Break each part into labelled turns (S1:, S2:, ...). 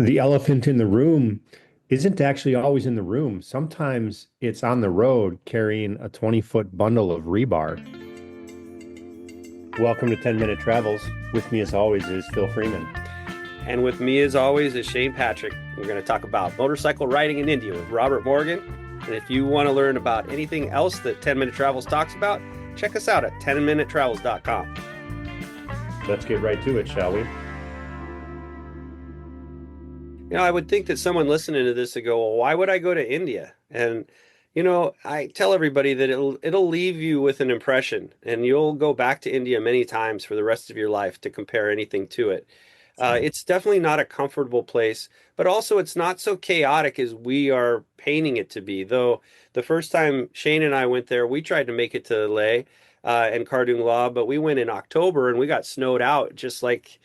S1: The elephant in the room isn't actually always in the room. Sometimes it's on the road carrying a 20-foot bundle of rebar. Welcome to 10 Minute Travels. With me, as always, is Phil Freeman.
S2: And with me, as always, is Shane Patrick. We're going to talk about motorcycle riding in India with Robert Morgan. And if you want to learn about anything else that 10 Minute Travels talks about, check us out at 10minutetravels.com.
S1: Let's get right to it, shall we?
S2: I would think that someone listening to this would go, well, why would I go to India? And, I tell everybody that it'll leave you with an impression, and you'll go back to India many times for the rest of your life to compare anything to it. It's definitely not a comfortable place, but also it's not so chaotic as we are painting it to be. Though the first time Shane and I went there, we tried to make it to Leh and Kardungla, but we went in October and we got snowed out just like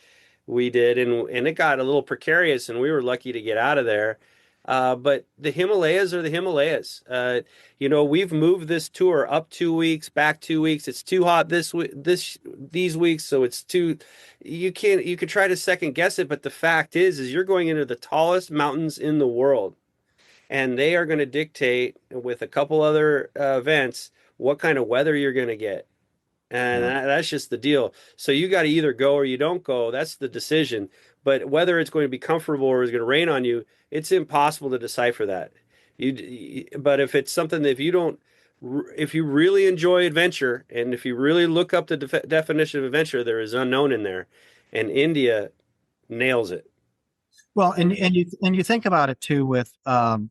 S2: we did, and it got a little precarious, and we were lucky to get out of there. But the Himalayas are the Himalayas. We've moved this tour up 2 weeks, back 2 weeks. It's too hot these weeks, so it's too. You could try to second guess it, but the fact is you're going into the tallest mountains in the world, and they are going to dictate with a couple other events what kind of weather you're going to get. And that's just the deal. So you got to either go or you don't go. That's the decision. But whether it's going to be comfortable or it's going to rain on you, it's impossible to decipher that. But if it's something that if you really enjoy adventure, and if you really look up the definition of adventure, there is unknown in there, and India nails it.
S3: Well, and you think about it too with the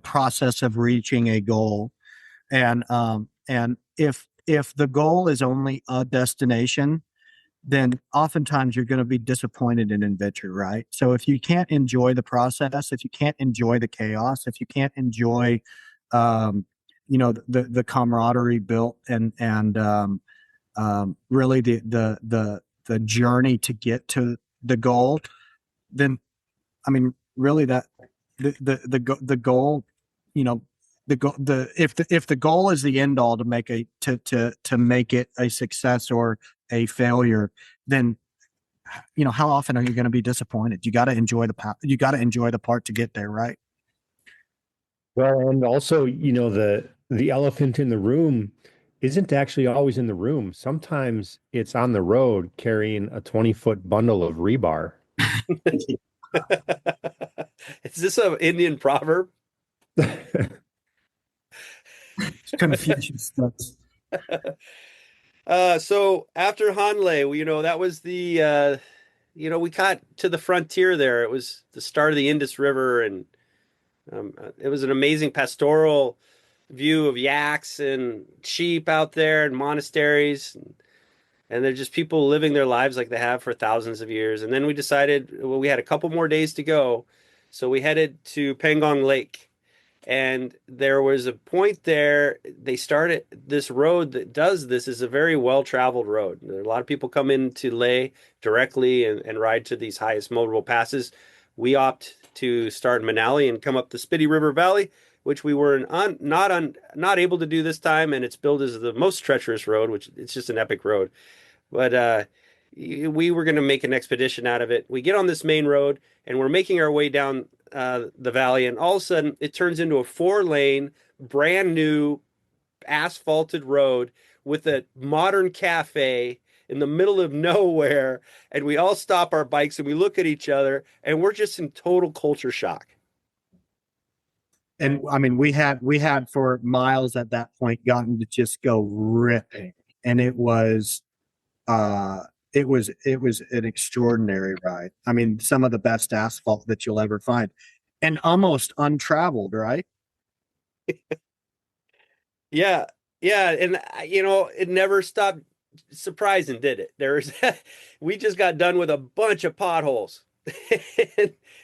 S3: process of reaching a goal, and if the goal is only a destination, then oftentimes you're going to be disappointed in adventure, right? So if you can't enjoy the process, if you can't enjoy the chaos, if you can't enjoy, the camaraderie built and really the journey to get to the goal, then I mean, really that the goal, if the goal is the end all to make it a success or a failure, then how often are you going to be disappointed? You got to enjoy the part to get there, right?
S1: Well, and also, the elephant in the room isn't actually always in the room. Sometimes it's on the road carrying a 20-foot bundle of rebar.
S2: Is this an Indian proverb?
S3: Confucius.
S2: So after Hanle, that was we got to the frontier there. It was the start of the Indus River, and it was an amazing pastoral view of yaks and sheep out there and monasteries. And they're just people living their lives like they have for thousands of years. And then we decided, well, we had a couple more days to go. So we headed to Pangong Lake. And there was a point there, they started this road that does this is a very well-traveled road. There are a lot of people come into Leh directly and ride to these highest motorable passes. We opt to start in Manali and come up the Spiti River Valley, which we were not able to do this time. And it's billed as the most treacherous road, which it's just an epic road. But we were going to make an expedition out of it. We get on this main road and we're making our way down the valley, and all of a sudden it turns into a 4-lane, brand new asphalted road with a modern cafe in the middle of nowhere. And we all stop our bikes and we look at each other and we're just in total culture shock.
S3: And I mean, we had for miles at that point gotten to just go ripping, and it was an extraordinary ride. I mean, some of the best asphalt that you'll ever find, and almost untraveled, right?
S2: Yeah. And it never stopped surprising, did it? We just got done with a bunch of potholes.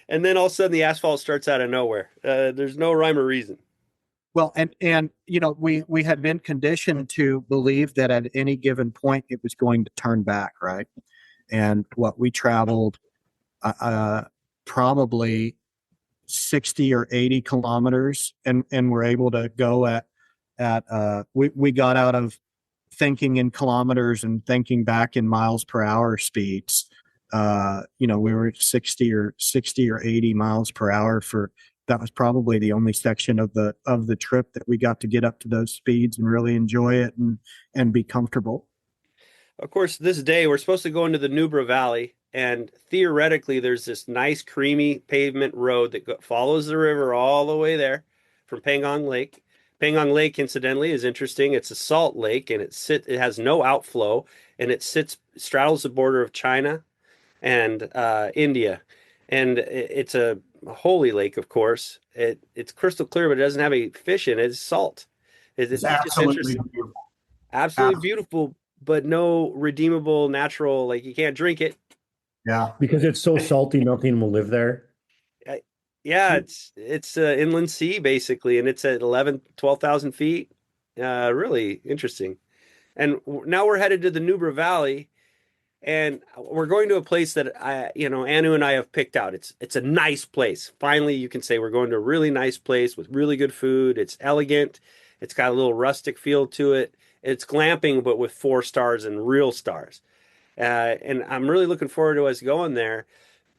S2: And then all of a sudden the asphalt starts out of nowhere. There's no rhyme or reason.
S3: Well, and we had been conditioned to believe that at any given point it was going to turn back, right? And what we traveled probably 60 or 80 kilometers, and we're able to go at we got out of thinking in kilometers and thinking back in miles per hour speeds we were at 60 or 80 miles per hour for that was probably the only section of the trip that we got to get up to those speeds and really enjoy it and be comfortable.
S2: Of course, this day we're supposed to go into the Nubra Valley, and theoretically, there's this nice, creamy pavement road that follows the river all the way there from Pangong Lake. Pangong Lake, incidentally, is interesting. It's a salt lake, and it has no outflow, and it straddles the border of China and India, and it's a holy lake, of course. It's crystal clear, but it doesn't have any fish in it. It's salt.
S3: It's
S2: It's just
S3: absolutely
S2: interesting.
S3: beautiful.
S2: Absolutely beautiful, but no redeemable natural, like you can't drink it.
S3: Yeah.
S1: Because it's so salty, nothing will live there.
S2: Uh, Yeah, it's inland sea basically, and it's at 11, 12,000 feet. Really interesting. And now we're headed to the Nubra Valley, and we're going to a place that Anu and I have picked out. It's a nice place. Finally, you can say we're going to a really nice place with really good food. It's elegant. It's got a little rustic feel to it. It's glamping, but with 4 stars and real stars. And I'm really looking forward to us going there.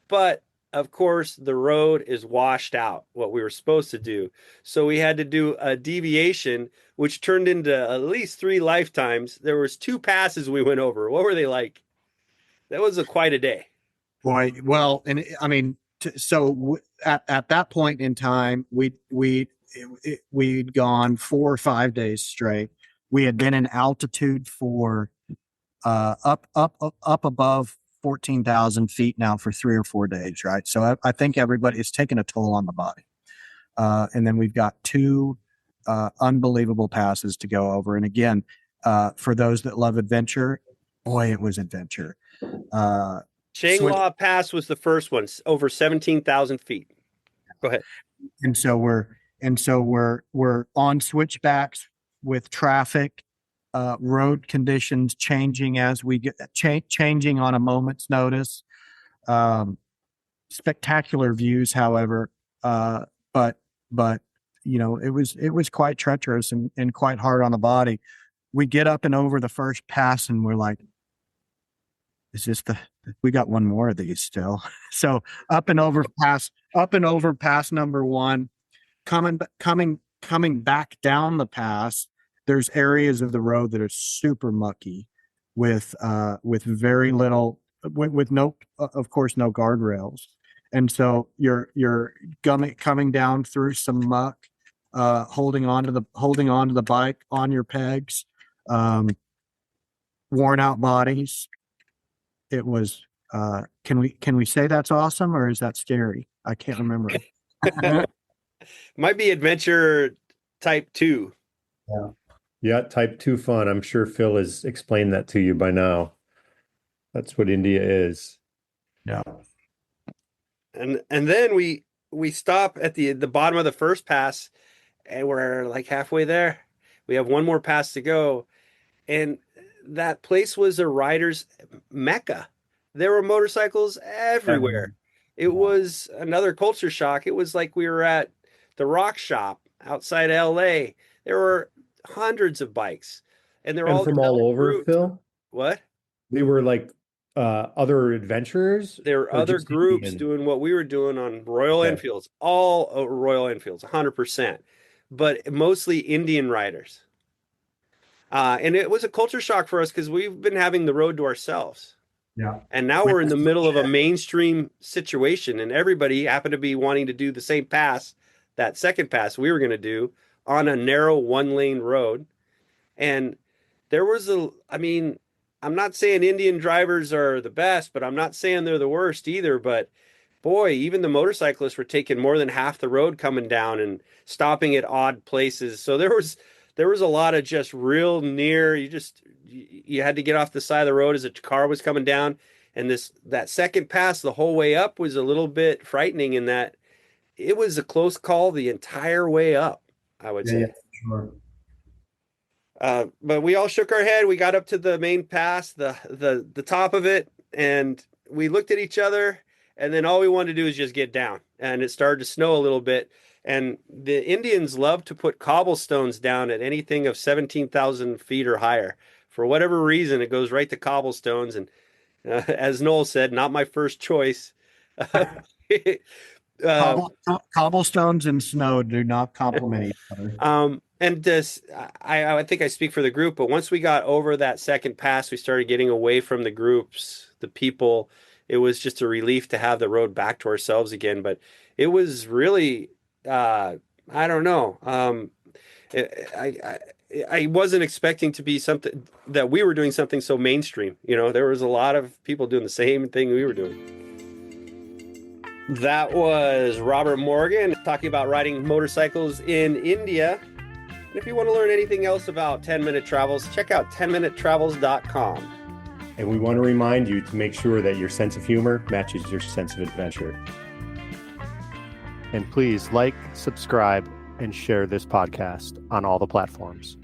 S2: But of course, the road is washed out, what we were supposed to do. So we had to do a deviation, which turned into at least 3 lifetimes. There was 2 passes we went over. What were they like? That was quite a day.
S3: Boy, well, and I mean, at that point in time, we'd gone 4 or 5 days straight. We had been in altitude for up above 14,000 feet now for 3 or 4 days, right? So I think everybody it's taken a toll on the body. And then we've got 2 unbelievable passes to go over. And again, for those that love adventure, boy, it was adventure.
S2: Shangla Pass was the first one, over 17,000 feet. Go ahead.
S3: And so we're on switchbacks with traffic, road conditions changing as we get changing on a moment's notice. Spectacular views, however, but it was quite treacherous and quite hard on the body. We get up and over the first pass, and we're like, "Is this we got one more of these still?" So up and over pass number one, coming back down the pass. There's areas of the road that are super mucky, with very little, with no, of course, no guardrails, and so you're coming down through some muck, holding on to the bike on your pegs, worn out bodies. It was. Can we say that's awesome, or is that scary? I can't remember.
S2: Might be adventure type 2.
S3: Yeah.
S1: Yeah, type 2 fun. I'm sure Phil has explained that to you by now. That's what India is.
S3: Yeah.
S2: And then we stop at the bottom of the first pass, and we're like halfway there. We have one more pass to go, and that place was a rider's mecca. There were motorcycles everywhere. It was another culture shock. It was like we were at the rock shop outside LA. There were hundreds of bikes, and they're
S1: And
S2: all
S1: from all
S2: developed
S1: over,
S2: groups.
S1: Phil?
S2: What?
S1: They were like other adventurers
S2: There were
S1: or
S2: other
S1: just
S2: groups
S1: Indian?
S2: doing what we were doing on Royal
S1: Okay.
S2: Enfields, all Royal Enfields, 100%, but mostly Indian riders. And it was a culture shock for us because we've been having the road to ourselves.
S3: Yeah.
S2: And now we're in the middle of a mainstream situation, and everybody happened to be wanting to do the same pass, that second pass we were going to do on a narrow 1 lane road. And I mean, I'm not saying Indian drivers are the best, but I'm not saying they're the worst either. But boy, even the motorcyclists were taking more than half the road coming down and stopping at odd places. So there was a lot of just real near. You had to get off the side of the road as a car was coming down, and that second pass the whole way up was a little bit frightening in that it was a close call the entire way up, I would
S3: Yeah.
S2: say.
S3: Sure.
S2: But we all shook our head. We got up to the main pass, the top of it, and we looked at each other, and then all we wanted to do is just get down. And it started to snow a little bit. And the Indians love to put cobblestones down at anything of 17,000 feet or higher. For whatever reason, it goes right to cobblestones. And As Noel said, not my first choice.
S3: Cobblestones and snow do not complement each other.
S2: And this, I think I speak for the group, but once we got over that second pass, we started getting away from the groups, the people. It was just a relief to have the road back to ourselves again. But it was really, I don't know. I wasn't expecting to be something that we were doing something so mainstream. There was a lot of people doing the same thing we were doing. That was Robert Morgan talking about riding motorcycles in India. And if you want to learn anything else about 10-minute travels, check out 10minutetravels.com.
S1: And we want to remind you to make sure that your sense of humor matches your sense of adventure. And please like, subscribe, and share this podcast on all the platforms.